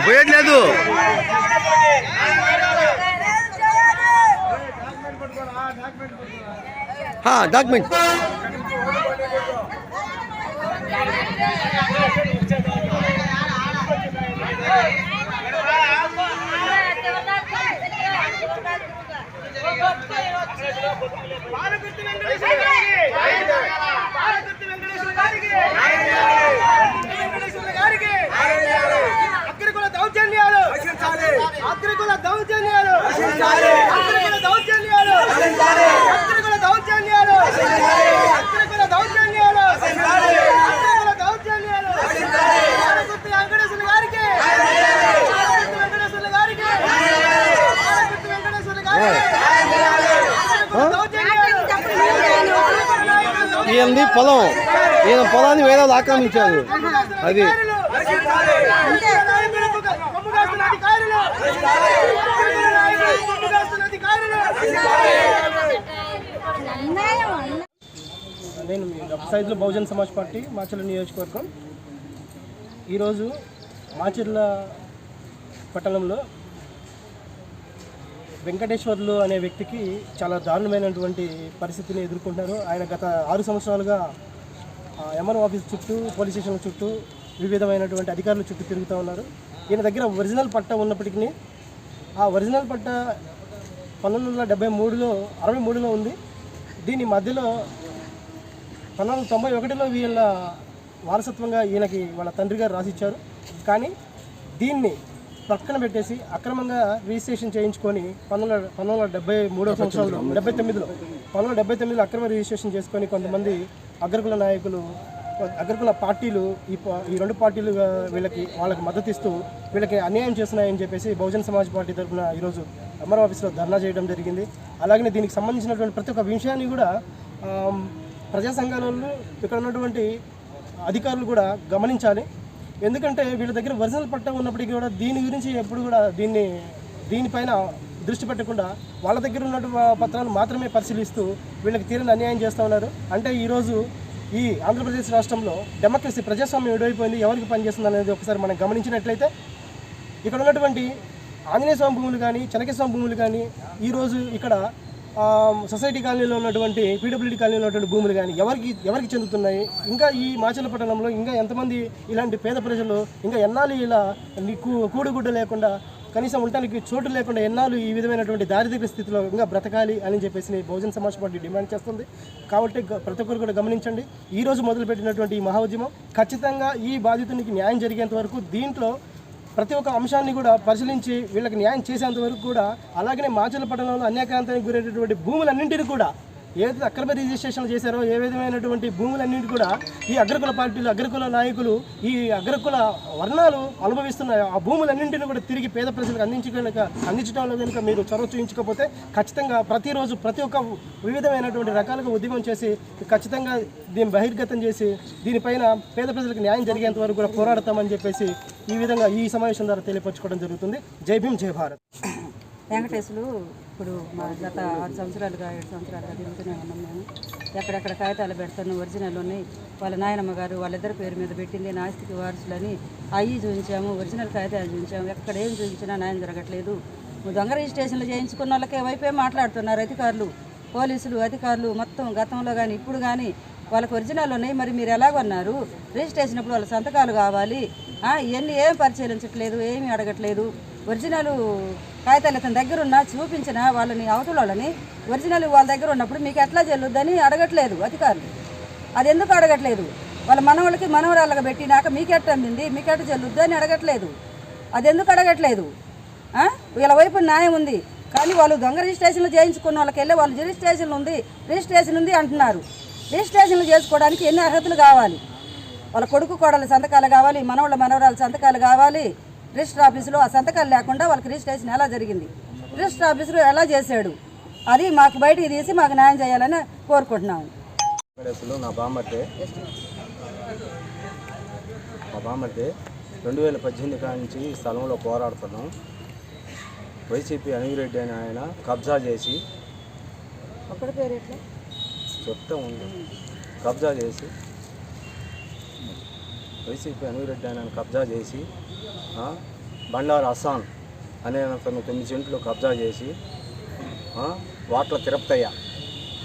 పోయట్లేదు. Document అగ్రకుల దౌర్జన్యాలు అగ్రకుల దౌర్జన్యాలు అగ్రకుల దౌర్జన్యాలు అగ్రకుల దౌర్జన్యాలు అగ్రకుల దౌర్జన్యాలు అగ్రకుల దౌర్జన్యాలు ఆరగుత్తి వెంకటేశ్వర గారికి వెంకటేశ్వర గారికి ఆరగుత్తి వెంకటేశ్వర గారికి ఈయనది పొలం, ఈయన పొలాన్ని వేరే ఆక్రమించారు. అది నేను సైదుల బహుజన్ సమాజ్ పార్టీ మాచర్ల నియోజకవర్గం. ఈరోజు మాచర్ల పట్టణంలో వెంకటేశ్వర్లు అనే వ్యక్తికి చాలా దారుణమైనటువంటి పరిస్థితిని ఎదుర్కొంటున్నారు. ఆయన గత 6 సంవత్సరాలుగా ఎంఆర్ఓ ఆఫీస్ చుట్టూ, పోలీస్ స్టేషన్ల చుట్టూ, వివిధమైనటువంటి అధికారుల చుట్టూ తిరుగుతూ ఉన్నారు. ఈయన దగ్గర ఒరిజినల్ పట్టా ఉన్నప్పటికీ ఆ ఒరిజినల్ పట్టా 1973లో 63లో ఉంది. దీని మధ్యలో 1991లో వీళ్ళ వారసత్వంగా ఈయనకి వాళ్ళ తండ్రి గారు రాసిచ్చారు. కానీ దీన్ని పక్కన పెట్టేసి అక్రమంగా రిజిస్ట్రేషన్ చేయించుకొని 1973 సంవత్సరంలో 1979లో అక్రమ రిజిస్ట్రేషన్ చేసుకొని కొంతమంది అగ్రకుల నాయకులు, అగ్రకుల పార్టీలు ఈ 2 పార్టీలు వాళ్ళకి మద్దతు ఇస్తూ వీళ్ళకి అన్యాయం చేస్తున్నాయని చెప్పేసి బహుజన్ సమాజ్ పార్టీ తరఫున ఈరోజు ఎంఆర్ఓ ఆఫీస్లో ధర్నా చేయడం జరిగింది. అలాగే దీనికి సంబంధించినటువంటి ప్రతి ఒక్క విషయాన్ని కూడా ప్రజా సంఘాల వాళ్ళు, ఇక్కడ ఉన్నటువంటి అధికారులు కూడా గమనించాలి. ఎందుకంటే వీళ్ళ దగ్గర ఒరిజినల్ పట్టా ఉన్నప్పటికీ కూడా దీని గురించి ఎప్పుడు కూడా దీనిపైన దృష్టి పెట్టకుండా వాళ్ళ దగ్గర ఉన్న పత్రాలు మాత్రమే పరిశీలిస్తూ వీళ్ళకి తీరని అన్యాయం చేస్తూ ఉన్నారు. అంటే ఈరోజు ఈ ఆంధ్రప్రదేశ్ రాష్ట్రంలో డెమోక్రసీ, ప్రజాస్వామ్యం ఎడైపోయింది, ఎవరికి పనిచేస్తుంది అనేది ఒకసారి మనం గమనించినట్లయితే ఇక్కడ ఉన్నటువంటి ఆంజనేయ స్వామి భూములు కానీ, చెనకేశ్వరం భూములు కానీ, ఈరోజు ఇక్కడ సొసైటీ కాలనీలో ఉన్నటువంటి పీడబ్ల్యూడీ కాలనీలో ఉన్నటువంటి భూములు కానీ ఎవరికి చెందుతున్నాయి? ఇంకా ఈ మాచర్ల పట్టణంలో ఇంకా ఎంతమంది ఇలాంటి పేద ప్రజలు ఇంకా ఎన్నాళ్ళు ఇలా కూడుగుడ్డ లేకుండా, కనీసం ఉండటానికి చోటు లేకుండా ఎన్నాళ్ళు ఈ విధమైనటువంటి దారిద్ర్య స్థితిలో ఇంకా బ్రతకాలి అని చెప్పేసి బహుజన్ సమాజ్ పార్టీ డిమాండ్ చేస్తుంది. కాబట్టి ప్రతి ఒక్కరు కూడా గమనించండి. ఈరోజు మొదలుపెట్టినటువంటి ఈ మహాఉద్యమం ఖచ్చితంగా ఈ బాధితునికి న్యాయం జరిగేంత వరకు, దీంట్లో ప్రతి ఒక్క అంశాన్ని కూడా పరిశీలించి వీళ్ళకి న్యాయం చేసేంత వరకు కూడా, అలాగనే మాచర్ల పట్టణంలో అన్యాక్రాంతానికి గురైనటువంటి భూములన్నింటినీ కూడా ఏదైతే అక్రమ రిజిస్ట్రేషన్ చేశారో ఏ విధమైనటువంటి భూములన్నింటి కూడా ఈ అగ్రకుల పార్టీలు, అగ్రకుల నాయకులు, ఈ అగ్రకుల వర్ణాలు అనుభవిస్తున్న ఆ భూములన్నింటినీ కూడా తిరిగి పేద ప్రజలకు అందించడంలో కనుక మీరు చొరవ చూపించకపోతే ఖచ్చితంగా ప్రతిరోజు ప్రతి ఒక్క వివిధమైనటువంటి రకాలుగా ఉద్యమం చేసి ఖచ్చితంగా దీన్ని బహిర్గతం చేసి దీనిపైన పేద ప్రజలకు న్యాయం జరిగేంత వరకు కూడా పోరాడతామని చెప్పేసి ఈ విధంగా ఈ సమావేశం ద్వారా తెలియపరచుకోవడం జరుగుతుంది. జై భీమ్, జై భారత్. వెంకటేశ్వర్లు ఇప్పుడు మా గత 6 సంవత్సరాలుగా 7 సంవత్సరాలుగా తిరుగుతూనే ఉన్నాం. మేము ఎక్కడెక్కడ కాగితాలు పెడతాను, ఒరిజినల్ ఉన్నాయి, వాళ్ళ నాయనమ్మ గారు వాళ్ళిద్దరి పేరు మీద పెట్టింది, నాస్తికి వారసులని అవి చూపించాము, ఒరిజినల్ కాగితాలు చూపించాము. ఎక్కడ ఏం చూపించినా న్యాయం జరగట్లేదు. దొంగ రిజిస్ట్రేషన్లు చేయించుకున్న వాళ్ళకే వైపే మాట్లాడుతున్నారు అధికారులు, పోలీసులు అధికారులు. మొత్తం గతంలో కానీ ఇప్పుడు కానీ వాళ్ళకి ఒరిజినల్ ఉన్నాయి, మరి మీరు ఎలాగన్నారు? రిజిస్ట్రేషన్ అప్పుడు వాళ్ళ సంతకాలు కావాలి, ఇవన్నీ ఏం పరిశీలించట్లేదు, ఏమీ అడగట్లేదు. ఒరిజినల్ కాగితాలు అతని దగ్గర ఉన్నా చూపించిన వాళ్ళని, అవతల వాళ్ళని ఒరిజినల్ వాళ్ళ దగ్గర ఉన్నప్పుడు మీకు ఎట్లా చెల్లుద్దని అడగట్లేదు అధికారులు. అది ఎందుకు అడగట్లేదు? వాళ్ళ మనవాళ్ళకి మనవరాళ్ళగా పెట్టినాక మీకెట్ట అమ్మింది, మీకెట్ట చెల్లుద్దు అని అడగట్లేదు. అది ఎందుకు అడగట్లేదు? వీళ్ళ వైపు న్యాయం ఉంది, కానీ వాళ్ళు దొంగ రిజిస్ట్రేషన్లు చేయించుకున్న వాళ్ళకి వెళ్ళి వాళ్ళు రిజిస్ట్రేషన్ ఉంది అంటున్నారు. రిజిస్ట్రేషన్లు చేసుకోవడానికి ఎన్ని అర్హతలు కావాలి? వాళ్ళ కొడుకు కోడళ్ళ సంతకాలు కావాలి, మనవాళ్ళ మనవరాళ్ళ సంతకాలు కావాలి. రిజిస్టర్ ఆఫీసులో ఆ సంతకాలు లేకుండా వాళ్ళకి రిజిస్ట్రేషన్ ఎలా జరిగింది, రిజిస్టర్ ఆఫీసులో ఎలా చేశాడు, అది మాకు బయటికి తీసి మాకు న్యాయం చేయాలని కోరుకుంటున్నాము. నా బామ్మర్తే 2018 కానించి ఈ స్థలంలో పోరాడుతున్నాం. వైసీపీ అనిగిరెడ్డి అని ఆయన కబ్జా చేసి చెప్తా ఉంది, కబ్జా చేసి వైసీపీ అనిగిరెడ్డి ఆయన కబ్జా చేసి బండారు హసాన్ అనే అతను 9 సెంట్లు కబ్జా చేసి, వాట్ల తిరుపతయ్య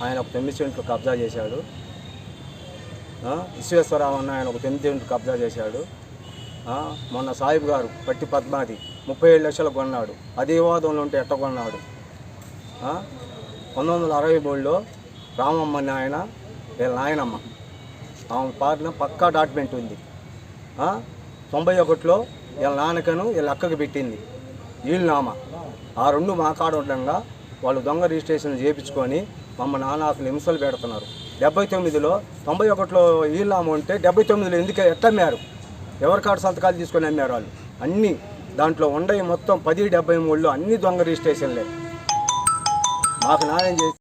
ఆయన ఒక 9 సెంట్లు కబ్జా చేశాడు, విశ్వేశ్వరరావు అన్న ఆయన ఒక 9 సెంట్లు కబ్జా చేశాడు. మొన్న సాహిబ్ గారు పట్టి పద్మాది 37 లక్షలు కొన్నాడు. అదే వివాదంలో ఉంటే ఎట్ట కొన్నాడు? 1963లో రామమ్మ ఆయన వీళ్ళ నాయనమ్మ ఆమె పాడిన పక్కా డాక్యుమెంట్ ఉంది. 91లో వీళ్ళ నాన్నకను వీళ్ళ అక్కకి పెట్టింది వీళ్ళనామా. ఆ రెండు మా కాడ ఉండగా వాళ్ళు దొంగ రిజిస్ట్రేషన్ చేయించుకొని నాన్న అసలు హింసలు పెడుతున్నారు. 79లో 91లో వీళ్ళనామా ఉంటే 79లో ఎందుకు ఎట్టమ్మారు? ఎవరి కాడ సంతకాలు తీసుకొని అమ్మారు వాళ్ళు. అన్నీ దాంట్లో ఉండయి మొత్తం 1073లో అన్ని దొంగ రిజిస్ట్రేషన్లే. మాకు న్యాయం చేసి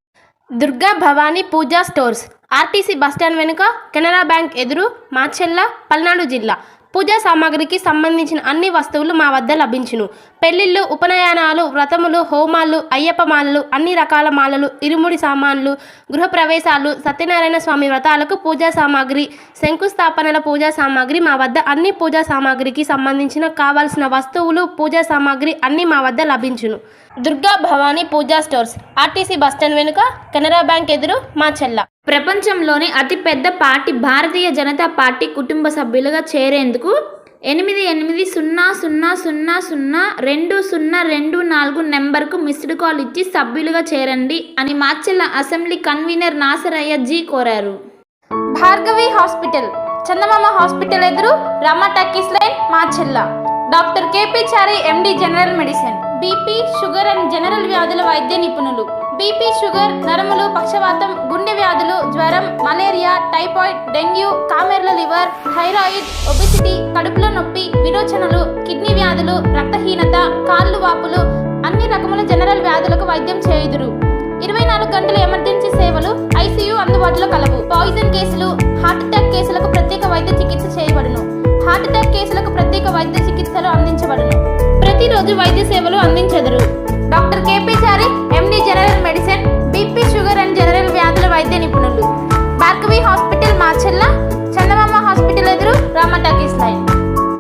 దుర్గా భవానీ పూజా స్టోర్స్, ఆర్టీసీ బస్టాండ్ వెనుక, కెనరా బ్యాంక్ ఎదురు, మాచెల్ల, పల్నాడు జిల్లా. పూజా సామాగ్రికి సంబంధించిన అన్ని వస్తువులు మా వద్ద లభించును. పెళ్లిళ్ళు, ఉపనయనాలు, వ్రతములు, హోమాలు, అయ్యప్ప మాలలు, అన్ని రకాల మాలలు, ఇరుముడి సామాన్లు, గృహప్రవేశాలు, సత్యనారాయణ స్వామి వ్రతాలకు పూజా సామాగ్రి, శంకుస్థాపనల పూజా సామాగ్రి మా వద్ద అన్ని పూజా సామాగ్రికి సంబంధించిన కావాల్సిన వస్తువులు, పూజా సామాగ్రి అన్ని మా వద్ద లభించును. దుర్గా భవానీ పూజా స్టోర్స్, ఆర్టీసీ బస్టాండ్ వెనుక, కెనరా బ్యాంక్ ఎదురు, మాచెల్ల. ప్రపంచంలోని అతిపెద్ద పార్టీ భారతీయ జనతా పార్టీ కుటుంబ సభ్యులుగా చేరేందుకు 8800002024 నెంబర్కు మిస్డ్ కాల్ ఇచ్చి సభ్యులుగా చేరండి అని మాచెల్ల అసెంబ్లీ కన్వీనర్ నాసరయ్య జీ కోరారు. భార్గవి హాస్పిటల్, చందమామ హాస్పిటల్ ఎదురు, Rama talkies line, Macherla. Doctor KP Chari MD general medicine, BP, sugar and general వ్యాధుల వైద్య నిపుణులు. బీపీ, షుగర్, నరములు, పక్షవాతం, గుండె వ్యాధులు, జ్వరం, మలేరియా, టైఫాయిడ్, డెంగ్యూ, కామెర్ల లివర్, థైరాయిడ్, ఒబెసిటీ, కడుపులో నొప్పి, విరోచనలు, కిడ్నీ వ్యాధులు, రక్తహీనత, కాళ్ళు వాపులు, అన్ని రకముల జనరల్ వ్యాధులకు వైద్యం చేయుదురు. 24 గంటల ఎమర్జెన్సీ సేవలు, ఐసీయూ అందుబాటులో కలవు. పాయిజన్ కేసులు, హార్ట్ అటాక్ కేసులకు ప్రత్యేక వైద్య చికిత్స చేయబడును. హార్ట్ అటాక్ కేసులకు ప్రత్యేక వైద్య చికిత్సలు అందించబడును. ప్రతిరోజు వైద్య సేవలు అందించెదరు. Doctor KP Chari MD general medicine, BP, sugar and general వ్యాధుల వైద్య నిపుణులు. భార్గవి హాస్పిటల్, మాచెల్ల. చందమామ హాస్పిటల్ ఎదురు, రామ టాకీస్ లైన్.